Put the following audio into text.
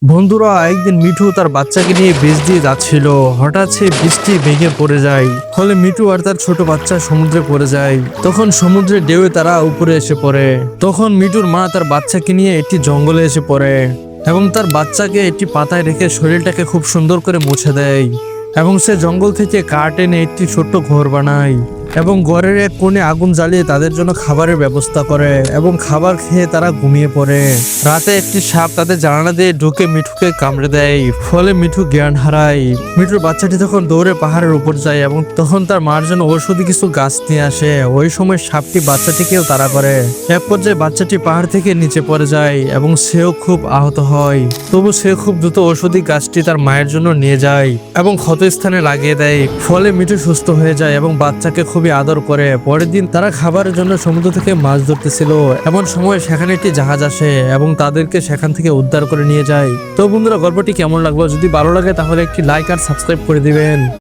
বন্ধুরা, একদিন মিঠু তার বাচ্চাকে নিয়ে বীজ দিয়ে যাচ্ছিল। হঠাৎ সে বৃষ্টি ভেঙে পড়ে যায়, ফলে মিঠু আর তার ছোট বাচ্চা সমুদ্রে পড়ে যায়। তখন সমুদ্রের ঢেউয়ে তারা উপরে এসে পড়ে। তখন মিঠুর মা তার বাচ্চাকে নিয়ে একটি জঙ্গলে এসে পড়ে এবং তার বাচ্চাকে একটি পাতায় রেখে শরীরটাকে খুব সুন্দর করে মুছে দেয় এবং সে জঙ্গল থেকে কাঠ এনে একটি ছোট্ট ঘর বানায় এবং ঘরের এক কোণে আগুন জ্বালিয়ে তাদের জন্য খাবারের ব্যবস্থা করে এবং খাবার খেয়ে তারা ঘুমিয়ে পড়ে। রাতে একটি সাপ তাদের জানালা দিয়ে ঢুকে মিঠুকে কামড়ে দেয়, ফলে মিঠু জ্ঞান হারায়। মিঠুর বাচ্চাটি তখন দৌড়ে পাহাড়ের উপর যায় এবং তখন তার মার জন্য ঔষধি কিছু গাছ নিয়ে আসে। ওই সময় সাপটি বাচ্চাটিকেও তাড়া করে। এক পর্যায়ে বাচ্চাটি পাহাড় থেকে নিচে পড়ে যায় এবং সেও খুব আহত হয়। তবু সে খুব দ্রুত ঔষধি গাছটি তার মায়ের জন্য নিয়ে যায় এবং ক্ষতস্থানে লাগিয়ে দেয়, ফলে মিঠু সুস্থ হয়ে যায় এবং বাচ্চাকে খুবই আদর করে। পরের দিন তারা খাবারের জন্য সমুদ্র থেকে মাছ ধরতেছিল, এমন সময় সেখানে একটি জাহাজ আসে এবং তাদেরকে সেখান থেকে উদ্ধার করে নিয়ে যায়। তো বন্ধুরা, গল্পটি কেমন লাগলো? যদি ভালো লাগে তাহলে একটি লাইক আর সাবস্ক্রাইব করে দিবেন।